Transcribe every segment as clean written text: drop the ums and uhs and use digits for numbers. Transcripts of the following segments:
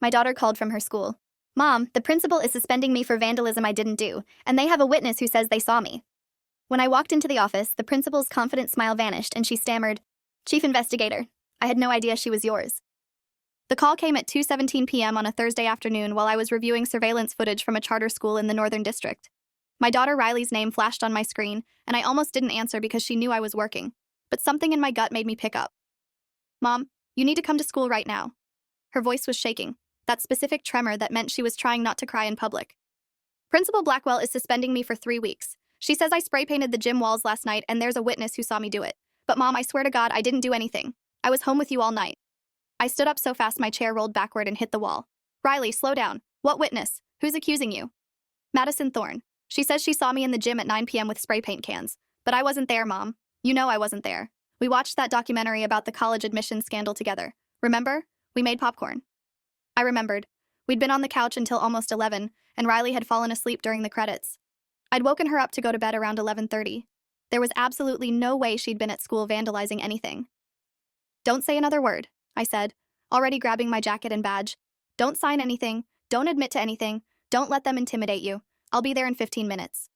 My daughter called from her school. Mom, the principal is suspending me for vandalism I didn't do, and they have a witness who says they saw me. When I walked into the office, the principal's confident smile vanished and she stammered, Chief Investigator, I had no idea she was yours. The call came at 2:17 p.m. on a Thursday afternoon while I was reviewing surveillance footage from a charter school in the Northern District. My daughter Riley's name flashed on my screen, and I almost didn't answer because she knew I was working, but something in my gut made me pick up. Mom, you need to come to school right now. Her voice was shaking, that specific tremor that meant she was trying not to cry in public. Principal Blackwell is suspending me for 3 weeks. She says I spray painted the gym walls last night and there's a witness who saw me do it. But Mom, I swear to God, I didn't do anything. I was home with you all night. I stood up so fast my chair rolled backward and hit the wall. Riley, slow down. What witness? Who's accusing you? Madison Thorne. She says she saw me in the gym at 9 p.m. with spray paint cans. But I wasn't there, Mom. You know I wasn't there. We watched that documentary about the college admissions scandal together. Remember? We made popcorn. I remembered. We'd been on the couch until almost 11, and Riley had fallen asleep during the credits. I'd woken her up to go to bed around 11:30. There was absolutely no way she'd been at school vandalizing anything. Don't say another word, I said, already grabbing my jacket and badge. Don't sign anything, don't admit to anything, don't let them intimidate you. I'll be there in 15 minutes.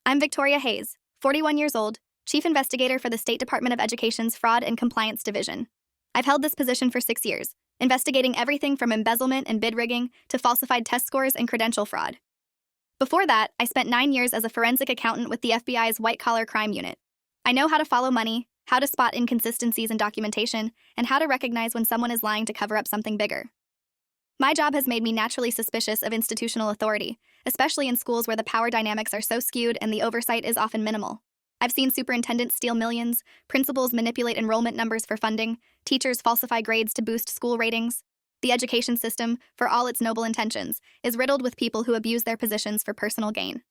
I'm Victoria Hayes, 41 years old, Chief Investigator for the State Department of Education's Fraud and Compliance Division. I've held this position for 6 years, investigating everything from embezzlement and bid rigging to falsified test scores and credential fraud. Before that, I spent 9 years as a forensic accountant with the FBI's white-collar crime unit. I know how to follow money, how to spot inconsistencies in documentation, and how to recognize when someone is lying to cover up something bigger. My job has made me naturally suspicious of institutional authority, especially in schools where the power dynamics are so skewed and the oversight is often minimal. I've seen superintendents steal millions, principals manipulate enrollment numbers for funding, teachers falsify grades to boost school ratings. The education system, for all its noble intentions, is riddled with people who abuse their positions for personal gain.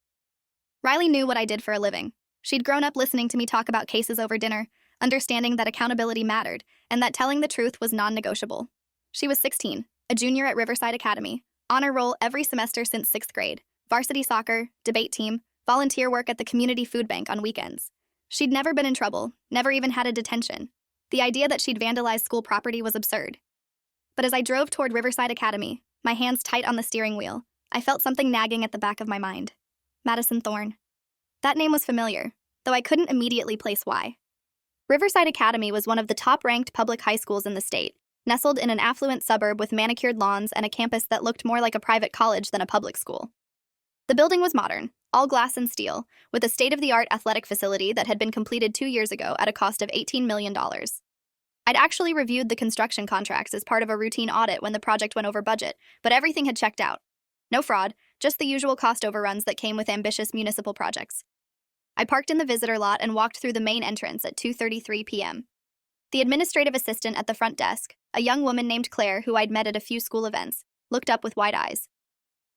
Riley knew what I did for a living. She'd grown up listening to me talk about cases over dinner, understanding that accountability mattered, and that telling the truth was non-negotiable. She was 16, a junior at Riverside Academy, honor roll every semester since 6th grade, varsity soccer, debate team, volunteer work at the community food bank on weekends. She'd never been in trouble, never even had a detention. The idea that she'd vandalized school property was absurd. But as I drove toward Riverside Academy, my hands tight on the steering wheel, I felt something nagging at the back of my mind. Madison Thorne. That name was familiar, though I couldn't immediately place why. Riverside Academy was one of the top-ranked public high schools in the state, nestled in an affluent suburb with manicured lawns and a campus that looked more like a private college than a public school. The building was modern, all glass and steel, with a state-of-the-art athletic facility that had been completed 2 years ago at a cost of $18 million. I'd actually reviewed the construction contracts as part of a routine audit when the project went over budget, but everything had checked out. No fraud, just the usual cost overruns that came with ambitious municipal projects. I parked in the visitor lot and walked through the main entrance at 2:33 p.m. The administrative assistant at the front desk, a young woman named Claire who I'd met at a few school events, looked up with wide eyes.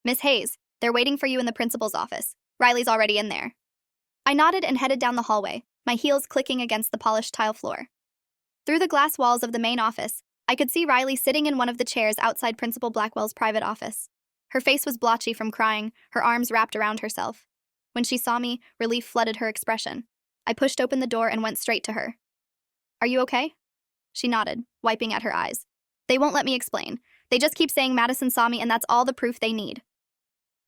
Miss Hayes, they're waiting for you in the principal's office. Riley's already in there. I nodded and headed down the hallway, my heels clicking against the polished tile floor. Through the glass walls of the main office, I could see Riley sitting in one of the chairs outside Principal Blackwell's private office. Her face was blotchy from crying, her arms wrapped around herself. When she saw me, relief flooded her expression. I pushed open the door and went straight to her. Are you okay? She nodded, wiping at her eyes. They won't let me explain. They just keep saying Madison saw me and that's all the proof they need.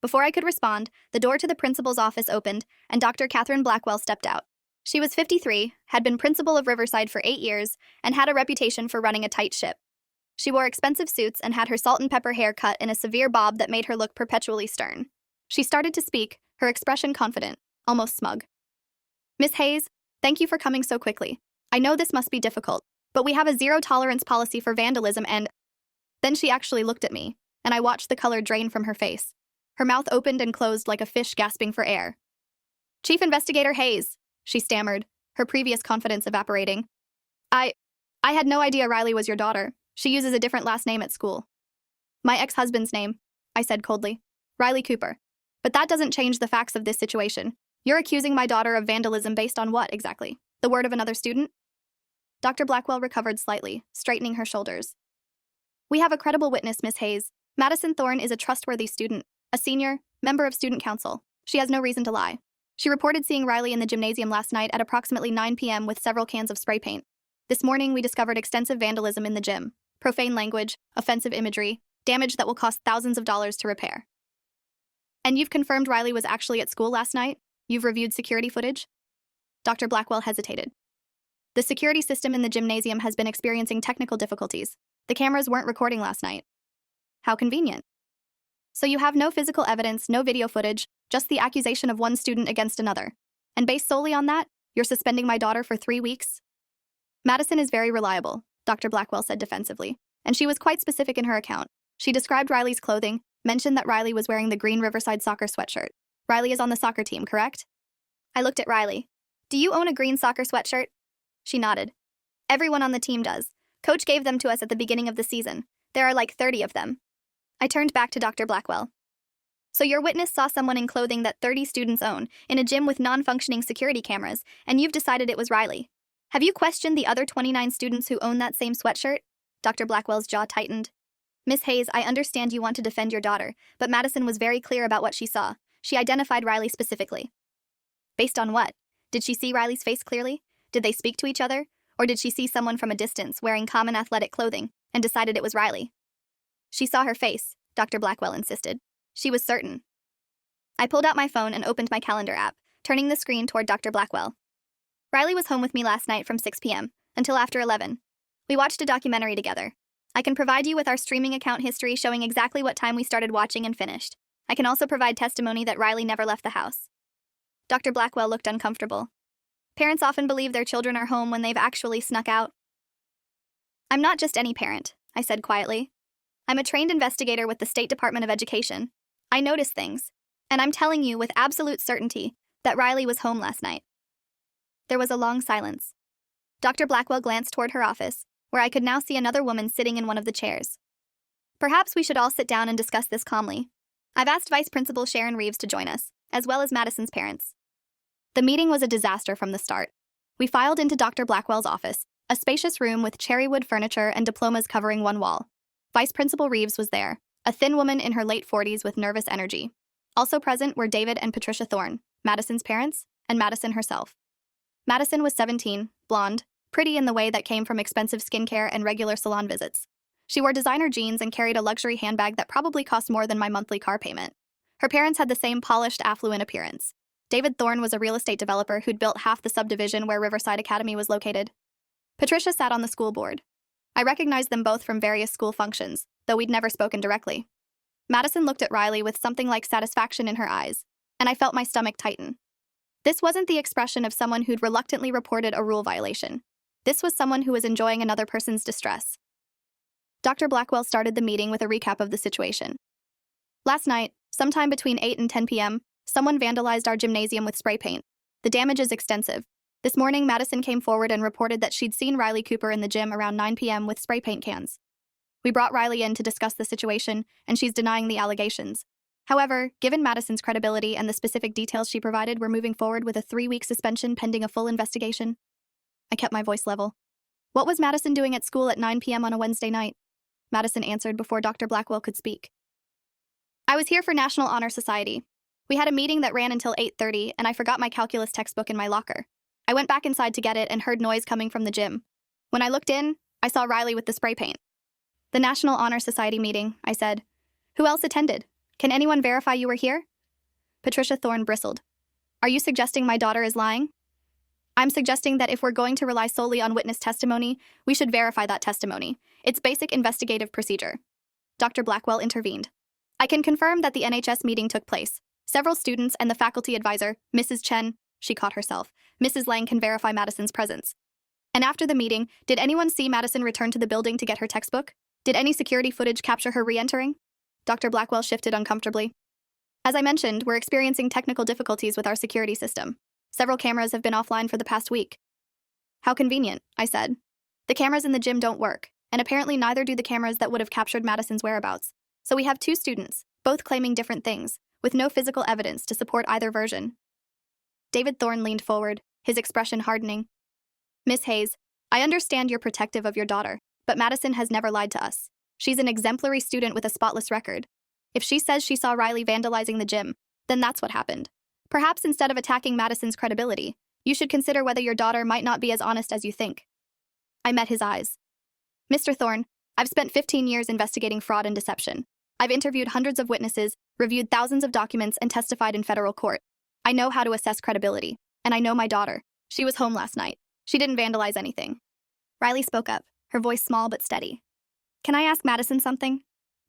Before I could respond, the door to the principal's office opened and Dr. Catherine Blackwell stepped out. She was 53, had been principal of Riverside for 8 years, and had a reputation for running a tight ship. She wore expensive suits and had her salt and pepper hair cut in a severe bob that made her look perpetually stern. She started to speak, her expression confident, almost smug. Miss Hayes, thank you for coming so quickly. I know this must be difficult, but we have a zero-tolerance policy for vandalism and… Then she actually looked at me, and I watched the color drain from her face. Her mouth opened and closed like a fish gasping for air. Chief Investigator Hayes, she stammered, her previous confidence evaporating. I had no idea Riley was your daughter. She uses a different last name at school. My ex-husband's name, I said coldly. Riley Cooper. But that doesn't change the facts of this situation. You're accusing my daughter of vandalism based on what, exactly? The word of another student? Dr. Blackwell recovered slightly, straightening her shoulders. We have a credible witness, Miss Hayes. Madison Thorne is a trustworthy student, a senior, member of student council. She has no reason to lie. She reported seeing Riley in the gymnasium last night at approximately 9 p.m. with several cans of spray paint. This morning, we discovered extensive vandalism in the gym. profane language, offensive imagery, damage that will cost thousands of dollars to repair. And you've confirmed Riley was actually at school last night? You've reviewed security footage? Dr. Blackwell hesitated. The security system in the gymnasium has been experiencing technical difficulties. The cameras weren't recording last night. How convenient. So you have no physical evidence, no video footage, just the accusation of one student against another. And based solely on that, you're suspending my daughter for 3 weeks? Madison is very reliable, Dr. Blackwell said defensively, and she was quite specific in her account. She described Riley's clothing, mentioned that Riley was wearing the green Riverside soccer sweatshirt. Riley is on the soccer team, correct? I looked at Riley. Do you own a green soccer sweatshirt? She nodded. Everyone on the team does. Coach gave them to us at the beginning of the season. There are like 30 of them. I turned back to Dr. Blackwell. So your witness saw someone in clothing that 30 students own, in a gym with non-functioning security cameras, and you've decided it was Riley. Have you questioned the other 29 students who own that same sweatshirt? Dr. Blackwell's jaw tightened. Miss Hayes, I understand you want to defend your daughter, but Madison was very clear about what she saw. She identified Riley specifically. Based on what? Did she see Riley's face clearly? Did they speak to each other? Or did she see someone from a distance wearing common athletic clothing and decided it was Riley? She saw her face, Dr. Blackwell insisted. She was certain. I pulled out my phone and opened my calendar app, turning the screen toward Dr. Blackwell. Riley was home with me last night from 6 p.m. until after 11. We watched a documentary together. I can provide you with our streaming account history showing exactly what time we started watching and finished. I can also provide testimony that Riley never left the house. Dr. Blackwell looked uncomfortable. Parents often believe their children are home when they've actually snuck out. I'm not just any parent, I said quietly. I'm a trained investigator with the State Department of Education. I notice things, and I'm telling you with absolute certainty that Riley was home last night. There was a long silence. Dr. Blackwell glanced toward her office, where I could now see another woman sitting in one of the chairs. Perhaps we should all sit down and discuss this calmly. I've asked Vice Principal Sharon Reeves to join us, as well as Madison's parents. The meeting was a disaster from the start. We filed into Dr. Blackwell's office, a spacious room with cherrywood furniture and diplomas covering one wall. Vice Principal Reeves was there, a thin woman in her late 40s with nervous energy. Also present were David and Patricia Thorne, Madison's parents, and Madison herself. Madison was 17, blonde, pretty in the way that came from expensive skincare and regular salon visits. She wore designer jeans and carried a luxury handbag that probably cost more than my monthly car payment. Her parents had the same polished, affluent appearance. David Thorne was a real estate developer who'd built half the subdivision where Riverside Academy was located. Patricia sat on the school board. I recognized them both from various school functions, though we'd never spoken directly. Madison looked at Riley with something like satisfaction in her eyes, and I felt my stomach tighten. This wasn't the expression of someone who'd reluctantly reported a rule violation. This was someone who was enjoying another person's distress. Dr. Blackwell started the meeting with a recap of the situation. Last night, sometime between 8 and 10 p.m., someone vandalized our gymnasium with spray paint. The damage is extensive. This morning, Madison came forward and reported that she'd seen Riley Cooper in the gym around 9 p.m. with spray paint cans. We brought Riley in to discuss the situation, and she's denying the allegations. However, given Madison's credibility and the specific details she provided, we're moving forward with a 3-week suspension pending a full investigation. I kept my voice level. What was Madison doing at school at 9 p.m. on a Wednesday night? Madison answered before Dr. Blackwell could speak. I was here for National Honor Society. We had a meeting that ran until 8:30, and I forgot my calculus textbook in my locker. I went back inside to get it and heard noise coming from the gym. When I looked in, I saw Riley with the spray paint. The National Honor Society meeting, I said. Who else attended? Can anyone verify you were here? Patricia Thorne bristled. Are you suggesting my daughter is lying? I'm suggesting that if we're going to rely solely on witness testimony, we should verify that testimony. It's basic investigative procedure. Dr. Blackwell intervened. I can confirm that the NHS meeting took place. Several students and the faculty advisor, Mrs. Chen, she caught herself, Mrs. Lang can verify Madison's presence. And after the meeting, did anyone see Madison return to the building to get her textbook? Did any security footage capture her re-entering? Dr. Blackwell shifted uncomfortably. As I mentioned, we're experiencing technical difficulties with our security system. Several cameras have been offline for the past week. How convenient, I said. The cameras in the gym don't work, and apparently neither do the cameras that would have captured Madison's whereabouts. So we have 2 students, both claiming different things, with no physical evidence to support either version. David Thorne leaned forward, his expression hardening. Miss Hayes, I understand you're protective of your daughter, but Madison has never lied to us. She's an exemplary student with a spotless record. If she says she saw Riley vandalizing the gym, then that's what happened. Perhaps instead of attacking Madison's credibility, you should consider whether your daughter might not be as honest as you think. I met his eyes. Mr. Thorne, I've spent 15 years investigating fraud and deception. I've interviewed hundreds of witnesses, reviewed thousands of documents, and testified in federal court. I know how to assess credibility. And I know my daughter. She was home last night. She didn't vandalize anything. Riley spoke up, her voice small but steady. Can I ask Madison something?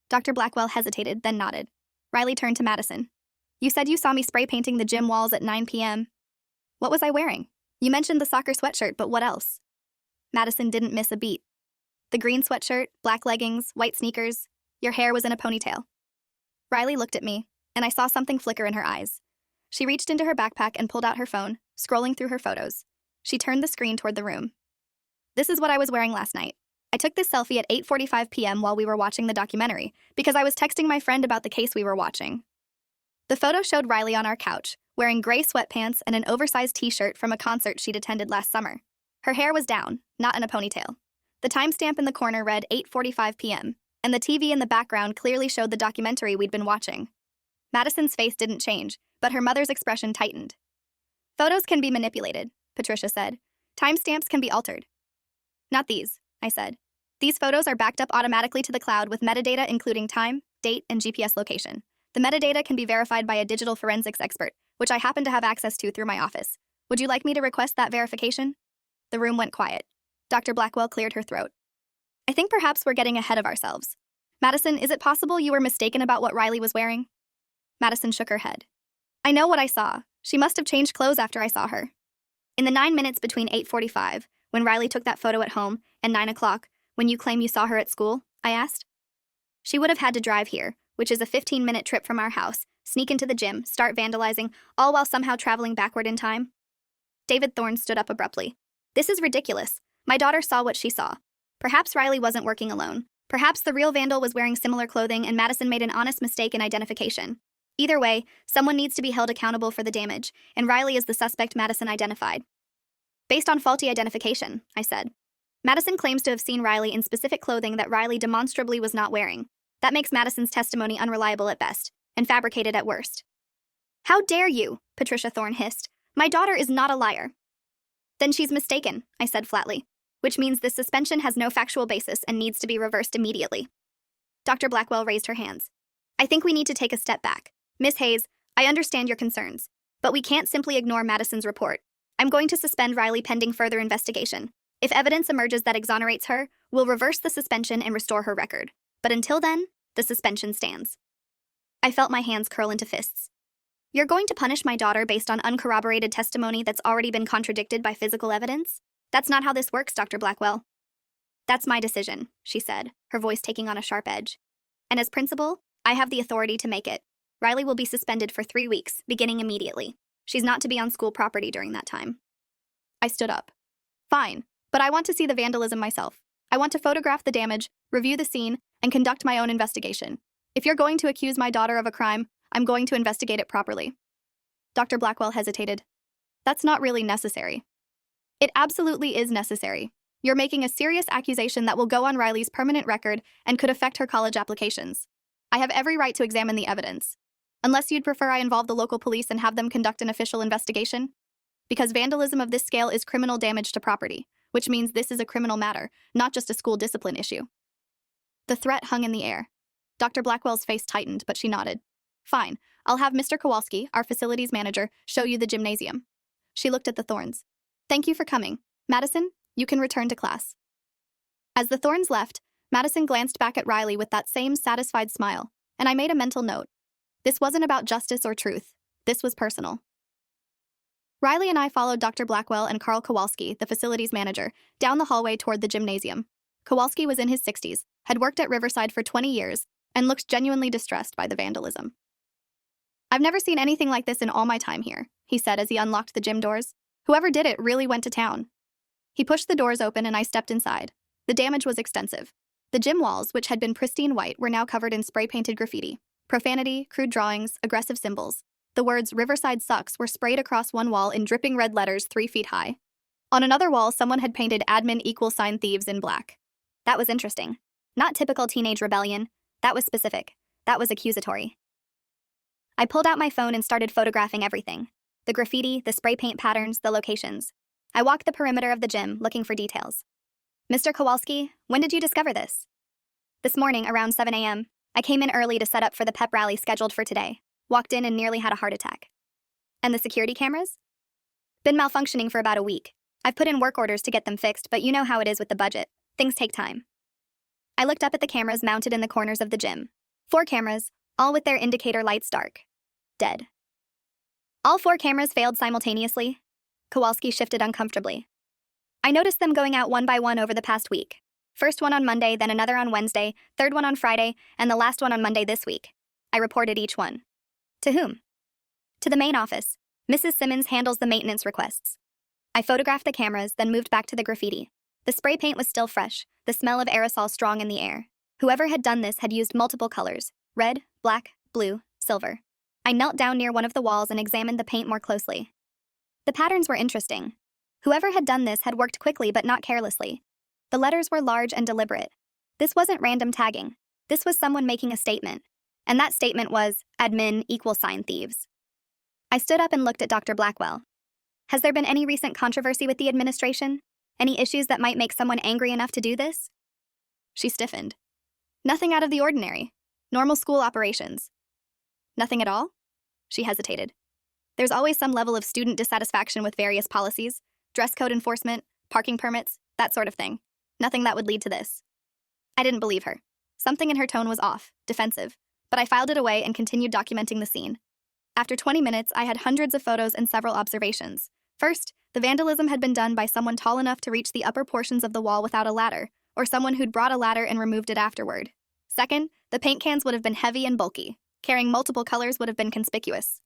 Dr. Blackwell hesitated, then nodded. Riley turned to Madison. You said you saw me spray painting the gym walls at 9 p.m. What was I wearing? You mentioned the soccer sweatshirt, but what else? Madison didn't miss a beat. The green sweatshirt, black leggings, white sneakers. Your hair was in a ponytail. Riley looked at me, and I saw something flicker in her eyes. She reached into her backpack and pulled out her phone, scrolling through her photos. She turned the screen toward the room. This is what I was wearing last night. I took this selfie at 8:45 p.m. while we were watching the documentary, because I was texting my friend about the case we were watching. The photo showed Riley on our couch, wearing gray sweatpants and an oversized t-shirt from a concert she'd attended last summer. Her hair was down, not in a ponytail. The timestamp in the corner read 8:45 p.m., and the TV in the background clearly showed the documentary we'd been watching. Madison's face didn't change, but her mother's expression tightened. Photos can be manipulated, Patricia said. Timestamps can be altered. Not these, I said. These photos are backed up automatically to the cloud with metadata including time, date, and GPS location. The metadata can be verified by a digital forensics expert, which I happen to have access to through my office. Would you like me to request that verification? The room went quiet. Dr. Blackwell cleared her throat. I think perhaps we're getting ahead of ourselves. Madison, is it possible you were mistaken about what Riley was wearing? Madison shook her head. I know what I saw. She must have changed clothes after I saw her. In the 9 minutes between 8:45, when Riley took that photo at home, and 9 o'clock, when you claim you saw her at school, I asked. She would have had to drive here, which is a 15-minute trip from our house, sneak into the gym, start vandalizing, all while somehow traveling backward in time. David Thorne stood up abruptly. This is ridiculous. My daughter saw what she saw. Perhaps Riley wasn't working alone. Perhaps the real vandal was wearing similar clothing and Madison made an honest mistake in identification. Either way, someone needs to be held accountable for the damage, and Riley is the suspect Madison identified. Based on faulty identification, I said. Madison claims to have seen Riley in specific clothing that Riley demonstrably was not wearing. That makes Madison's testimony unreliable at best, and fabricated at worst. How dare you, Patricia Thorne hissed. My daughter is not a liar. Then she's mistaken, I said flatly, which means this suspension has no factual basis and needs to be reversed immediately. Dr. Blackwell raised her hands. I think we need to take a step back. Miss Hayes, I understand your concerns, but we can't simply ignore Madison's report. I'm going to suspend Riley pending further investigation. If evidence emerges that exonerates her, we'll reverse the suspension and restore her record. But until then, the suspension stands. I felt my hands curl into fists. You're going to punish my daughter based on uncorroborated testimony that's already been contradicted by physical evidence? That's not how this works, Dr. Blackwell. That's my decision, she said, her voice taking on a sharp edge. And as principal, I have the authority to make it. Riley will be suspended for 3 weeks, beginning immediately. She's not to be on school property during that time. I stood up. Fine, but I want to see the vandalism myself. I want to photograph the damage, review the scene, and conduct my own investigation. If you're going to accuse my daughter of a crime, I'm going to investigate it properly. Dr. Blackwell hesitated. That's not really necessary. It absolutely is necessary. You're making a serious accusation that will go on Riley's permanent record and could affect her college applications. I have every right to examine the evidence. Unless you'd prefer I involve the local police and have them conduct an official investigation? Because vandalism of this scale is criminal damage to property, which means this is a criminal matter, not just a school discipline issue. The threat hung in the air. Dr. Blackwell's face tightened, but she nodded. Fine, I'll have Mr. Kowalski, our facilities manager, show you the gymnasium. She looked at the Thornes. Thank you for coming. Madison, you can return to class. As the Thornes left, Madison glanced back at Riley with that same satisfied smile, and I made a mental note. This wasn't about justice or truth. This was personal. Riley and I followed Dr. Blackwell and Carl Kowalski, the facilities manager, down the hallway toward the gymnasium. Kowalski was in his 60s, had worked at Riverside for 20 years, and looked genuinely distressed by the vandalism. I've never seen anything like this in all my time here, he said as he unlocked the gym doors. Whoever did it really went to town. He pushed the doors open and I stepped inside. The damage was extensive. The gym walls, which had been pristine white, were now covered in spray-painted graffiti. Profanity, crude drawings, aggressive symbols. The words "Riverside sucks" were sprayed across one wall in dripping red letters 3 feet high. On another wall, someone had painted "admin = thieves" in black. That was interesting. Not typical teenage rebellion. That was specific. That was accusatory. I pulled out my phone and started photographing everything. The graffiti, the spray paint patterns, the locations. I walked the perimeter of the gym, looking for details. Mr. Kowalski, when did you discover this? This morning, around 7 a.m., I came in early to set up for the pep rally scheduled for today. Walked in and nearly had a heart attack. And the security cameras? Been malfunctioning for about a week. I've put in work orders to get them fixed, but you know how it is with the budget. Things take time. I looked up at the cameras mounted in the corners of the gym. 4 cameras, all with their indicator lights dark. Dead. All 4 cameras failed simultaneously. Kowalski shifted uncomfortably. I noticed them going out one by one over the past week. First one on Monday, then another on Wednesday, third one on Friday, and the last one on Monday this week. I reported each one. To whom? To the main office. Mrs. Simmons handles the maintenance requests. I photographed the cameras, then moved back to the graffiti. The spray paint was still fresh, the smell of aerosol strong in the air. Whoever had done this had used multiple colors: red, black, blue, silver. I knelt down near one of the walls and examined the paint more closely. The patterns were interesting. Whoever had done this had worked quickly but not carelessly. The letters were large and deliberate. This wasn't random tagging. This was someone making a statement. And that statement was, admin =, thieves. I stood up and looked at Dr. Blackwell. Has there been any recent controversy with the administration? Any issues that might make someone angry enough to do this? She stiffened. Nothing out of the ordinary. Normal school operations. Nothing at all? She hesitated. There's always some level of student dissatisfaction with various policies, dress code enforcement, parking permits, that sort of thing. Nothing that would lead to this. I didn't believe her. Something in her tone was off, defensive, but I filed it away and continued documenting the scene. After 20 minutes, I had hundreds of photos and several observations. First, the vandalism had been done by someone tall enough to reach the upper portions of the wall without a ladder, or someone who'd brought a ladder and removed it afterward. Second, the paint cans would have been heavy and bulky. Carrying multiple colors would have been conspicuous.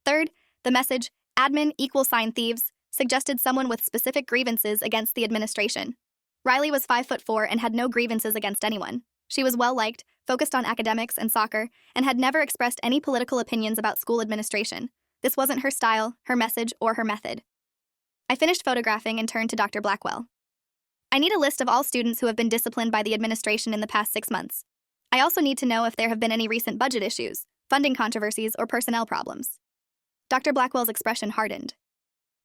Third, the message, admin =, thieves, suggested someone with specific grievances against the administration. Riley was 5'4" and had no grievances against anyone. She was well-liked, focused on academics and soccer, and had never expressed any political opinions about school administration. This wasn't her style, her message, or her method. I finished photographing and turned to Dr. Blackwell. I need a list of all students who have been disciplined by the administration in the past 6 months. I also need to know if there have been any recent budget issues, funding controversies, or personnel problems. Dr. Blackwell's expression hardened.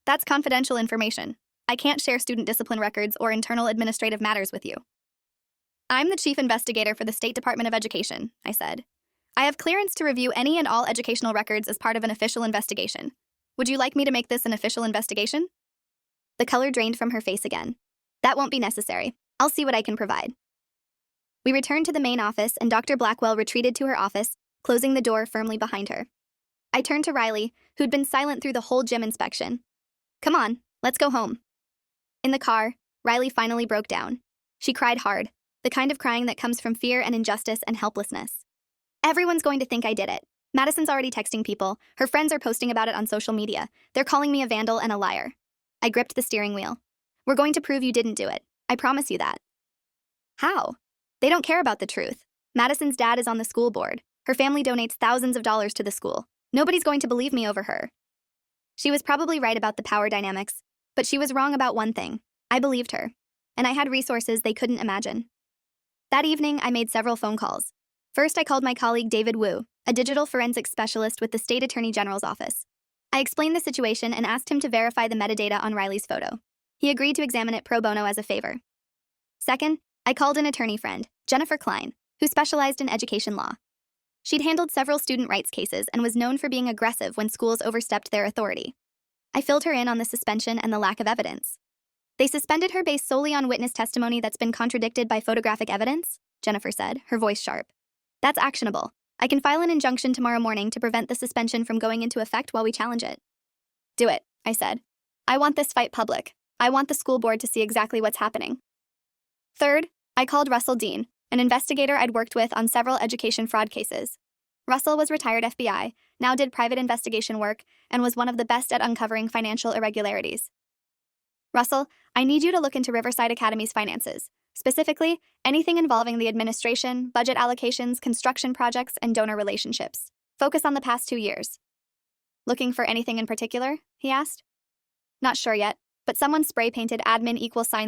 That's confidential information. I can't share student discipline records or internal administrative matters with you. I'm the chief investigator for the State Department of Education, I said. I have clearance to review any and all educational records as part of an official investigation. Would you like me to make this an official investigation? The color drained from her face again. That won't be necessary. I'll see what I can provide. We returned to the main office and Dr. Blackwell retreated to her office, closing the door firmly behind her. I turned to Riley, who'd been silent through the whole gym inspection. Come on, let's go home. In the car, Riley finally broke down. She cried hard, the kind of crying that comes from fear and injustice and helplessness. Everyone's going to think I did it. Madison's already texting people. Her friends are posting about it on social media. They're calling me a vandal and a liar. I gripped the steering wheel. We're going to prove you didn't do it. I promise you that. How? They don't care about the truth. Madison's dad is on the school board. Her family donates thousands of dollars to the school. Nobody's going to believe me over her. She was probably right about the power dynamics, but she was wrong about one thing. I believed her, and I had resources they couldn't imagine. That evening, I made several phone calls. First, I called my colleague David Wu, a digital forensics specialist with the State Attorney General's office. I explained the situation and asked him to verify the metadata on Riley's photo. He agreed to examine it pro bono as a favor. Second, I called an attorney friend, Jennifer Klein, who specialized in education law. She'd handled several student rights cases and was known for being aggressive when schools overstepped their authority. I filled her in on the suspension and the lack of evidence. They suspended her based solely on witness testimony that's been contradicted by photographic evidence, Jennifer said, her voice sharp. That's actionable. I can file an injunction tomorrow morning to prevent the suspension from going into effect while we challenge it. Do it, I said. I want this fight public. I want the school board to see exactly what's happening. Third, I called Russell Dean, an investigator I'd worked with on several education fraud cases. Russell was retired FBI, now did private investigation work, and was one of the best at uncovering financial irregularities. Russell, I need you to look into Riverside Academy's finances, specifically anything involving the administration, budget allocations, construction projects, and donor relationships. Focus on the past 2 years. Looking for anything in particular? He asked. Not sure yet, but someone spray-painted admin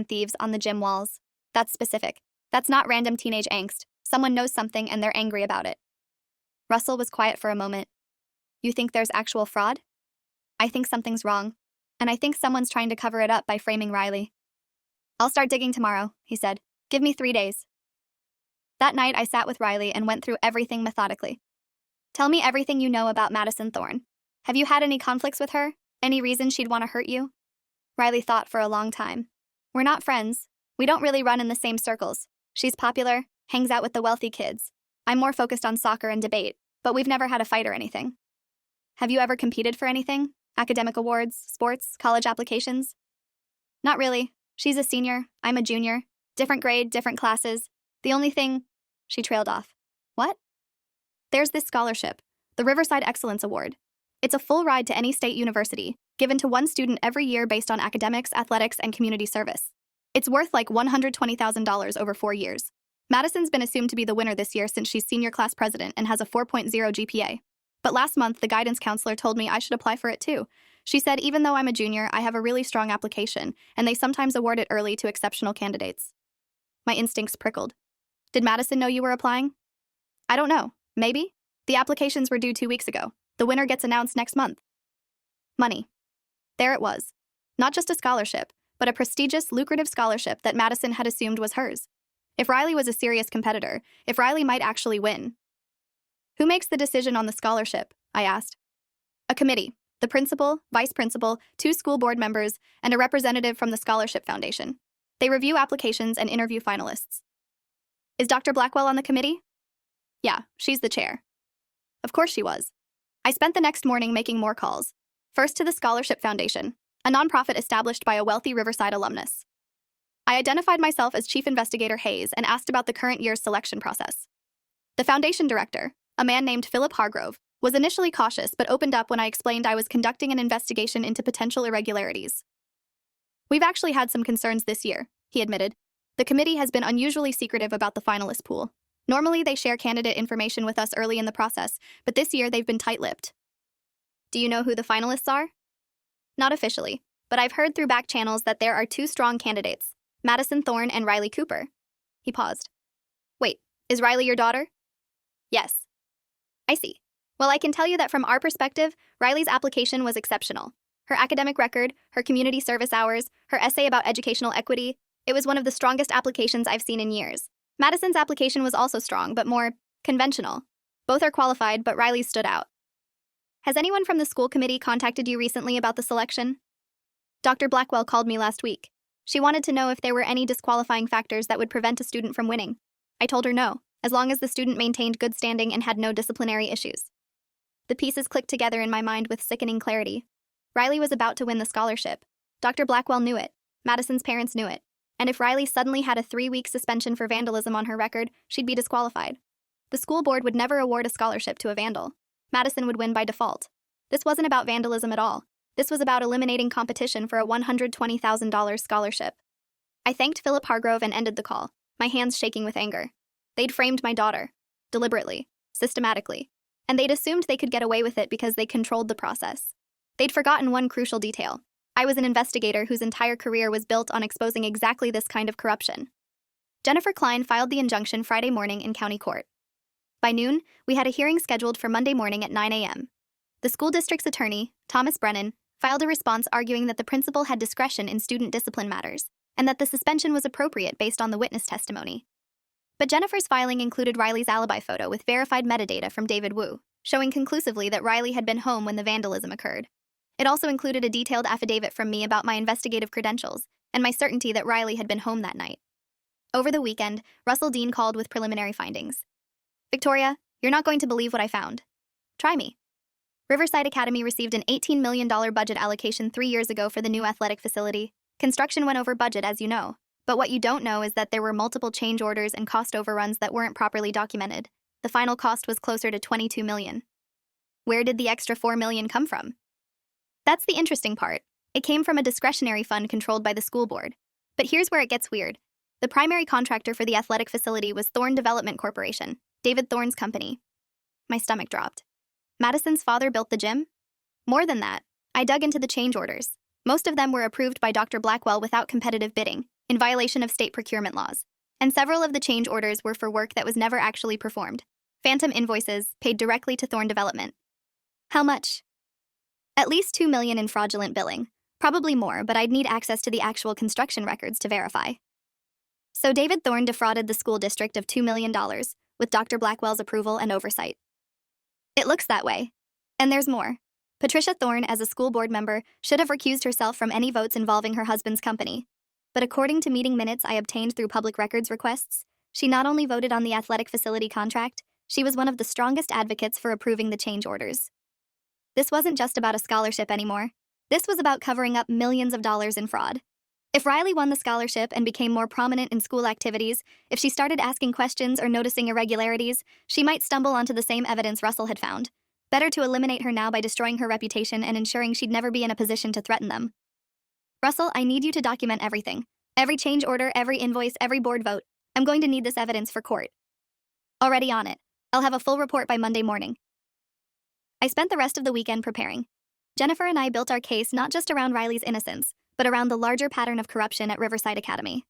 =, thieves on the gym walls. That's specific. That's not random teenage angst. Someone knows something and they're angry about it. Russell was quiet for a moment. You think there's actual fraud? I think something's wrong, and I think someone's trying to cover it up by framing Riley. I'll start digging tomorrow, he said. Give me 3 days. That night, I sat with Riley and went through everything methodically. Tell me everything you know about Madison Thorne. Have you had any conflicts with her? Any reason she'd want to hurt you? Riley thought for a long time. We're not friends. We don't really run in the same circles. She's popular, hangs out with the wealthy kids. I'm more focused on soccer and debate, but we've never had a fight or anything. Have you ever competed for anything? Academic awards, sports, college applications? Not really. She's a senior, I'm a junior. Different grade, different classes. The only thing... She trailed off. What? There's this scholarship, the Riverside Excellence Award. It's a full ride to any state university, given to one student every year based on academics, athletics, and community service. It's worth like $120,000 over 4 years. Madison's been assumed to be the winner this year since she's senior class president and has a 4.0 GPA. But last month, the guidance counselor told me I should apply for it too. She said even though I'm a junior, I have a really strong application, and they sometimes award it early to exceptional candidates. My instincts prickled. Did Madison know you were applying? I don't know. Maybe? The applications were due 2 weeks ago. The winner gets announced next month. Money. There it was. Not just a scholarship, but a prestigious, lucrative scholarship that Madison had assumed was hers. If Riley was a serious competitor, if Riley might actually win. Who makes the decision on the scholarship? I asked. A committee. The principal, vice principal, 2 school board members, and a representative from the Scholarship Foundation. They review applications and interview finalists. Is Dr. Blackwell on the committee? Yeah, she's the chair. Of course she was. I spent the next morning making more calls. First to the Scholarship Foundation, a nonprofit established by a wealthy Riverside alumnus. I identified myself as Chief Investigator Hayes and asked about the current year's selection process. The foundation director, a man named Philip Hargrove, was initially cautious but opened up when I explained I was conducting an investigation into potential irregularities. We've actually had some concerns this year, he admitted. The committee has been unusually secretive about the finalist pool. Normally, they share candidate information with us early in the process, but this year they've been tight-lipped. Do you know who the finalists are? Not officially, but I've heard through back channels that there are 2 strong candidates, Madison Thorne and Riley Cooper. He paused. Wait, is Riley your daughter? Yes. I see. Well, I can tell you that from our perspective, Riley's application was exceptional. Her academic record, her community service hours, her essay about educational equity, it was one of the strongest applications I've seen in years. Madison's application was also strong, but more conventional. Both are qualified, but Riley's stood out. Has anyone from the school committee contacted you recently about the selection? Dr. Blackwell called me last week. She wanted to know if there were any disqualifying factors that would prevent a student from winning. I told her no, as long as the student maintained good standing and had no disciplinary issues. The pieces clicked together in my mind with sickening clarity. Riley was about to win the scholarship. Dr. Blackwell knew it. Madison's parents knew it. And if Riley suddenly had a 3-week suspension for vandalism on her record, she'd be disqualified. The school board would never award a scholarship to a vandal. Madison would win by default. This wasn't about vandalism at all. This was about eliminating competition for a $120,000 scholarship. I thanked Philip Hargrove and ended the call, my hands shaking with anger. They'd framed my daughter. Deliberately. Systematically. And they'd assumed they could get away with it because they controlled the process. They'd forgotten one crucial detail. I was an investigator whose entire career was built on exposing exactly this kind of corruption. Jennifer Klein filed the injunction Friday morning in county court. By noon, we had a hearing scheduled for Monday morning at 9 a.m. The school district's attorney, Thomas Brennan, filed a response arguing that the principal had discretion in student discipline matters, and that the suspension was appropriate based on the witness testimony. But Jennifer's filing included Riley's alibi photo with verified metadata from David Wu, showing conclusively that Riley had been home when the vandalism occurred. It also included a detailed affidavit from me about my investigative credentials and my certainty that Riley had been home that night. Over the weekend, Russell Dean called with preliminary findings. Victoria, you're not going to believe what I found. Try me. Riverside Academy received an $18 million budget allocation 3 years ago for the new athletic facility. Construction went over budget, as you know. But what you don't know is that there were multiple change orders and cost overruns that weren't properly documented. The final cost was closer to $22 million. Where did the extra $4 million come from? That's the interesting part. It came from a discretionary fund controlled by the school board. But here's where it gets weird. The primary contractor for the athletic facility was Thorne Development Corporation, David Thorne's company. My stomach dropped. Madison's father built the gym? More than that, I dug into the change orders. Most of them were approved by Dr. Blackwell without competitive bidding, in violation of state procurement laws. And several of the change orders were for work that was never actually performed. Phantom invoices paid directly to Thorne Development. How much? At least $2 million in fraudulent billing. Probably more, but I'd need access to the actual construction records to verify. So David Thorne defrauded the school district of $2 million with Dr. Blackwell's approval and oversight. It looks that way. And there's more. Patricia Thorne, as a school board member, should have recused herself from any votes involving her husband's company. But according to meeting minutes I obtained through public records requests, she not only voted on the athletic facility contract, she was one of the strongest advocates for approving the change orders. This wasn't just about a scholarship anymore. This was about covering up millions of dollars in fraud. If Riley won the scholarship and became more prominent in school activities, if she started asking questions or noticing irregularities, she might stumble onto the same evidence Russell had found. Better to eliminate her now by destroying her reputation and ensuring she'd never be in a position to threaten them. Russell, I need you to document everything. Every change order, every invoice, every board vote. I'm going to need this evidence for court. Already on it. I'll have a full report by Monday morning. I spent the rest of the weekend preparing. Jennifer and I built our case not just around Riley's innocence, but around the larger pattern of corruption at Riverside Academy.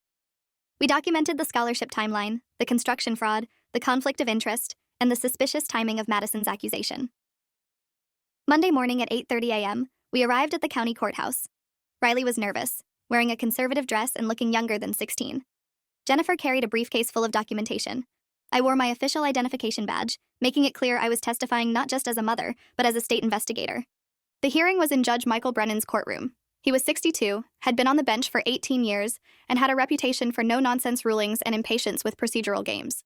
We documented the scholarship timeline, the construction fraud, the conflict of interest, and the suspicious timing of Madison's accusation. Monday morning at 8:30 a.m., we arrived at the county courthouse. Riley was nervous, wearing a conservative dress and looking younger than 16. Jennifer carried a briefcase full of documentation. I wore my official identification badge, making it clear I was testifying not just as a mother, but as a state investigator. The hearing was in Judge Michael Brennan's courtroom. He was 62, had been on the bench for 18 years, and had a reputation for no-nonsense rulings and impatience with procedural games.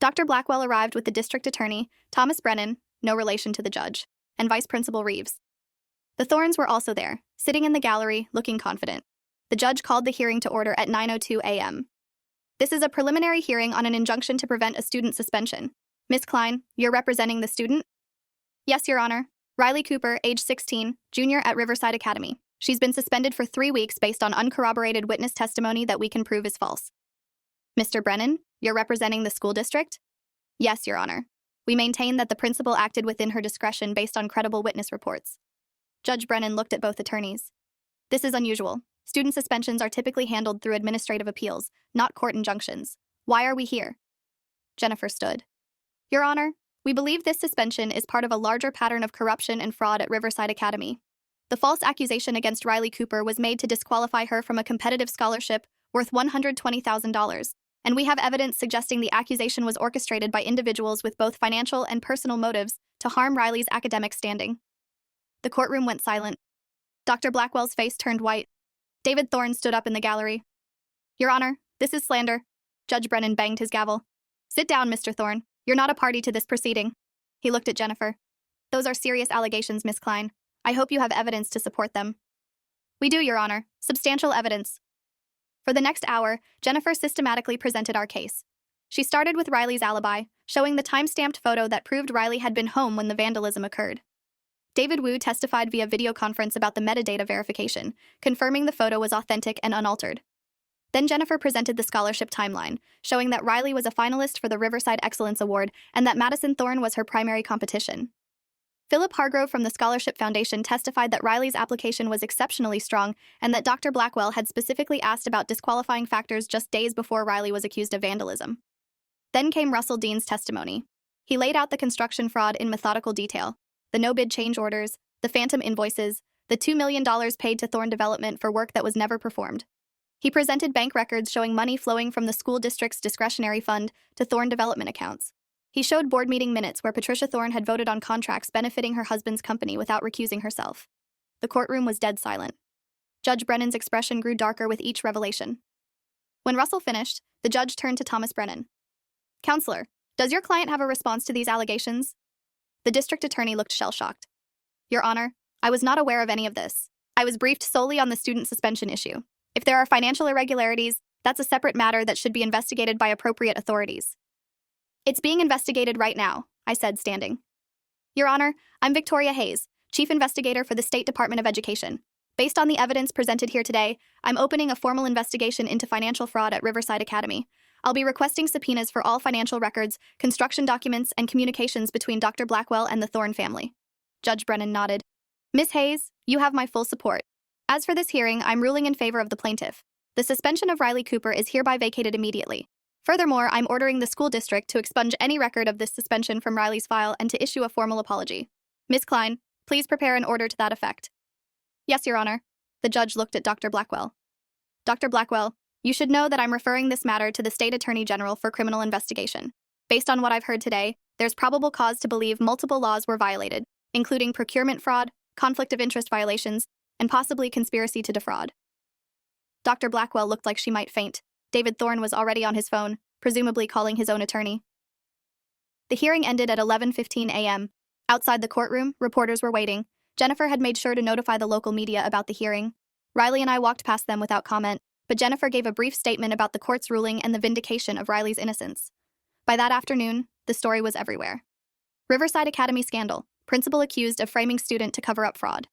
Dr. Blackwell arrived with the district attorney, Thomas Brennan, no relation to the judge, and Vice Principal Reeves. The Thornes were also there, sitting in the gallery, looking confident. The judge called the hearing to order at 9:02 a.m. This is a preliminary hearing on an injunction to prevent a student suspension. Miss Klein, you're representing the student? Yes, Your Honor. Riley Cooper, age 16, junior at Riverside Academy. She's been suspended for 3 weeks based on uncorroborated witness testimony that we can prove is false. Mr. Brennan, you're representing the school district? Yes, Your Honor. We maintain that the principal acted within her discretion based on credible witness reports. Judge Brennan looked at both attorneys. This is unusual. Student suspensions are typically handled through administrative appeals, not court injunctions. Why are we here? Jennifer stood. Your Honor, we believe this suspension is part of a larger pattern of corruption and fraud at Riverside Academy. The false accusation against Riley Cooper was made to disqualify her from a competitive scholarship worth $120,000, and we have evidence suggesting the accusation was orchestrated by individuals with both financial and personal motives to harm Riley's academic standing. The courtroom went silent. Dr. Blackwell's face turned white. David Thorne stood up in the gallery. Your Honor, this is slander. Judge Brennan banged his gavel. Sit down, Mr. Thorne. You're not a party to this proceeding. He looked at Jennifer. Those are serious allegations, Miss Klein. I hope you have evidence to support them. We do, Your Honor. Substantial evidence. For the next hour, Jennifer systematically presented our case. She started with Riley's alibi, showing the time-stamped photo that proved Riley had been home when the vandalism occurred. David Wu testified via video conference about the metadata verification, confirming the photo was authentic and unaltered. Then Jennifer presented the scholarship timeline, showing that Riley was a finalist for the Riverside Excellence Award and that Madison Thorne was her primary competition. Philip Hargrove from the Scholarship Foundation testified that Riley's application was exceptionally strong and that Dr. Blackwell had specifically asked about disqualifying factors just days before Riley was accused of vandalism. Then came Russell Dean's testimony. He laid out the construction fraud in methodical detail, the no-bid change orders, the phantom invoices, the $2 million paid to Thorne Development for work that was never performed. He presented bank records showing money flowing from the school district's discretionary fund to Thorne Development accounts. He showed board meeting minutes where Patricia Thorne had voted on contracts benefiting her husband's company without recusing herself. The courtroom was dead silent. Judge Brennan's expression grew darker with each revelation. When Russell finished, the judge turned to Thomas Brennan. Counselor, does your client have a response to these allegations? The district attorney looked shell-shocked. Your Honor, I was not aware of any of this. I was briefed solely on the student suspension issue. If there are financial irregularities, that's a separate matter that should be investigated by appropriate authorities. It's being investigated right now, I said, standing. Your Honor, I'm Victoria Hayes, Chief Investigator for the State Department of Education. Based on the evidence presented here today, I'm opening a formal investigation into financial fraud at Riverside Academy. I'll be requesting subpoenas for all financial records, construction documents, and communications between Dr. Blackwell and the Thorne family. Judge Brennan nodded. Miss Hayes, you have my full support. As for this hearing, I'm ruling in favor of the plaintiff. The suspension of Riley Cooper is hereby vacated immediately. Furthermore, I'm ordering the school district to expunge any record of this suspension from Riley's file and to issue a formal apology. Miss Klein, please prepare an order to that effect. Yes, Your Honor. The judge looked at Dr. Blackwell. Dr. Blackwell, You should know that I'm referring this matter to the State Attorney General for criminal investigation. Based on what I've heard today, there's probable cause to believe multiple laws were violated, including procurement fraud, conflict of interest violations, and possibly conspiracy to defraud. Dr. Blackwell looked like she might faint. David Thorne was already on his phone, presumably calling his own attorney. The hearing ended at 11:15 a.m. Outside the courtroom, reporters were waiting. Jennifer had made sure to notify the local media about the hearing. Riley and I walked past them without comment, but Jennifer gave a brief statement about the court's ruling and the vindication of Riley's innocence. By that afternoon, the story was everywhere. Riverside Academy scandal. Principal accused of framing student to cover up fraud.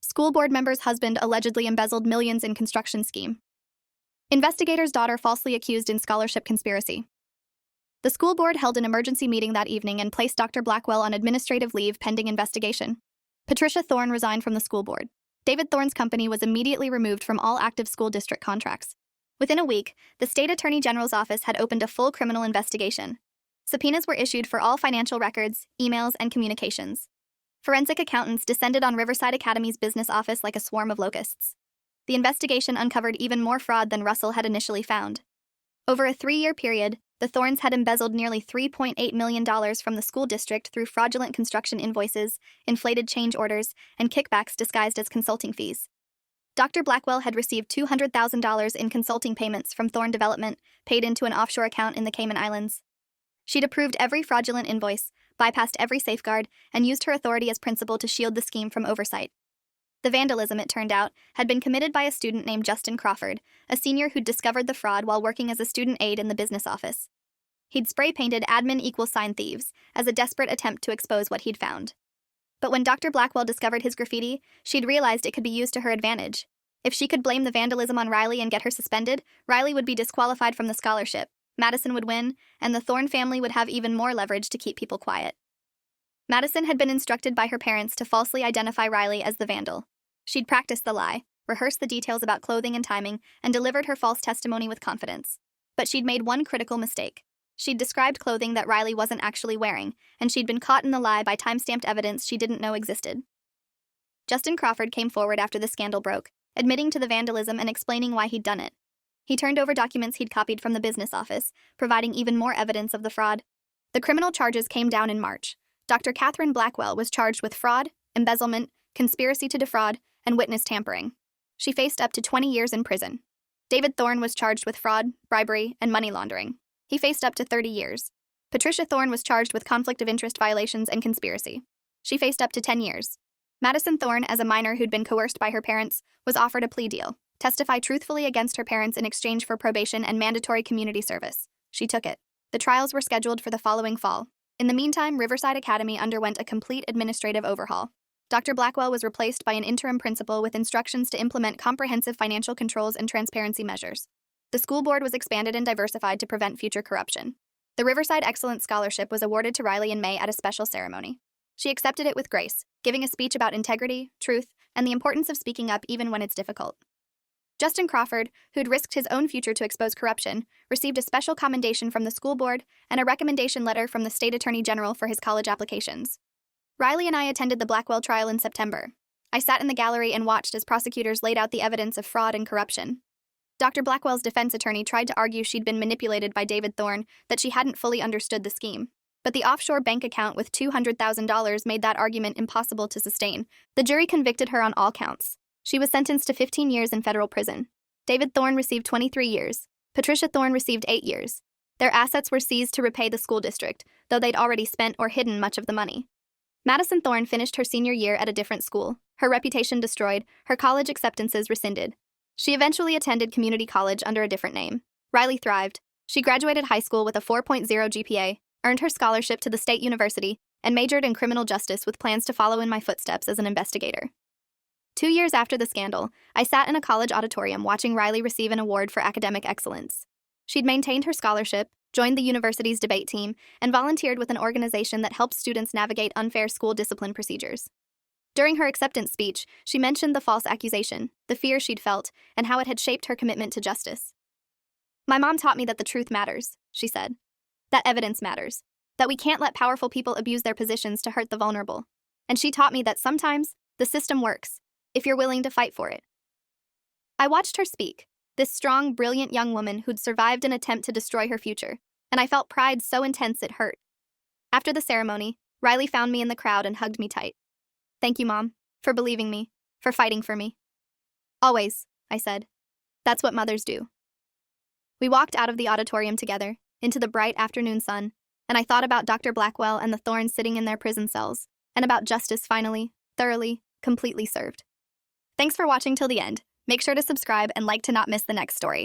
School board member's husband allegedly embezzled millions in construction scheme. Investigator's daughter falsely accused in scholarship conspiracy. The school board held an emergency meeting that evening and placed Dr. Blackwell on administrative leave pending investigation. Patricia Thorne resigned from the school board. David Thorne's company was immediately removed from all active school district contracts. Within a week, the State Attorney General's office had opened a full criminal investigation. Subpoenas were issued for all financial records, emails, and communications. Forensic accountants descended on Riverside Academy's business office like a swarm of locusts. The investigation uncovered even more fraud than Russell had initially found. Over a 3-year period, the Thornes had embezzled nearly $3.8 million from the school district through fraudulent construction invoices, inflated change orders, and kickbacks disguised as consulting fees. Dr. Blackwell had received $200,000 in consulting payments from Thorne Development, paid into an offshore account in the Cayman Islands. She'd approved every fraudulent invoice, bypassed every safeguard, and used her authority as principal to shield the scheme from oversight. The vandalism, it turned out, had been committed by a student named Justin Crawford, a senior who'd discovered the fraud while working as a student aide in the business office. He'd spray-painted admin=sign thieves as a desperate attempt to expose what he'd found. But when Dr. Blackwell discovered his graffiti, she'd realized it could be used to her advantage. If she could blame the vandalism on Riley and get her suspended, Riley would be disqualified from the scholarship, Madison would win, and the Thorne family would have even more leverage to keep people quiet. Madison had been instructed by her parents to falsely identify Riley as the vandal. She'd practiced the lie, rehearsed the details about clothing and timing, and delivered her false testimony with confidence. But she'd made one critical mistake. She'd described clothing that Riley wasn't actually wearing, and she'd been caught in the lie by time-stamped evidence she didn't know existed. Justin Crawford came forward after the scandal broke, admitting to the vandalism and explaining why he'd done it. He turned over documents he'd copied from the business office, providing even more evidence of the fraud. The criminal charges came down in March. Dr. Catherine Blackwell was charged with fraud, embezzlement, conspiracy to defraud, and witness tampering. She faced up to 20 years in prison. David Thorne was charged with fraud, bribery, and money laundering. He faced up to 30 years. Patricia Thorne was charged with conflict of interest violations and conspiracy. She faced up to 10 years. Madison Thorne, as a minor who'd been coerced by her parents, was offered a plea deal: testify truthfully against her parents in exchange for probation and mandatory community service. She took it. The trials were scheduled for the following fall. In the meantime, Riverside Academy underwent a complete administrative overhaul. Dr. Blackwell was replaced by an interim principal with instructions to implement comprehensive financial controls and transparency measures. The school board was expanded and diversified to prevent future corruption. The Riverside Excellence Scholarship was awarded to Riley in May at a special ceremony. She accepted it with grace, giving a speech about integrity, truth, and the importance of speaking up even when it's difficult. Justin Crawford, who'd risked his own future to expose corruption, received a special commendation from the school board and a recommendation letter from the State Attorney General for his college applications. Riley and I attended the Blackwell trial in September. I sat in the gallery and watched as prosecutors laid out the evidence of fraud and corruption. Dr. Blackwell's defense attorney tried to argue she'd been manipulated by David Thorne, that she hadn't fully understood the scheme. But the offshore bank account with $200,000 made that argument impossible to sustain. The jury convicted her on all counts. She was sentenced to 15 years in federal prison. David Thorne received 23 years. Patricia Thorne received 8 years. Their assets were seized to repay the school district, though they'd already spent or hidden much of the money. Madison Thorne finished her senior year at a different school, her reputation destroyed, her college acceptances rescinded. She eventually attended community college under a different name. Riley thrived. She graduated high school with a 4.0 GPA, earned her scholarship to the state university, and majored in criminal justice with plans to follow in my footsteps as an investigator. 2 years after the scandal, I sat in a college auditorium watching Riley receive an award for academic excellence. She'd maintained her scholarship, joined the university's debate team, and volunteered with an organization that helps students navigate unfair school discipline procedures. During her acceptance speech, she mentioned the false accusation, the fear she'd felt, and how it had shaped her commitment to justice. "My mom taught me that the truth matters," she said. "That evidence matters. That we can't let powerful people abuse their positions to hurt the vulnerable. And she taught me that sometimes the system works, if you're willing to fight for it." I watched her speak. This strong, brilliant young woman who'd survived an attempt to destroy her future, and I felt pride so intense it hurt. After the ceremony, Riley found me in the crowd and hugged me tight. "Thank you, Mom, for believing me, for fighting for me." "Always," I said. "That's what mothers do." We walked out of the auditorium together, into the bright afternoon sun, and I thought about Dr. Blackwell and the Thorns sitting in their prison cells, and about justice finally, thoroughly, completely served. Thanks for watching till the end. Make sure to subscribe and like to not miss the next story.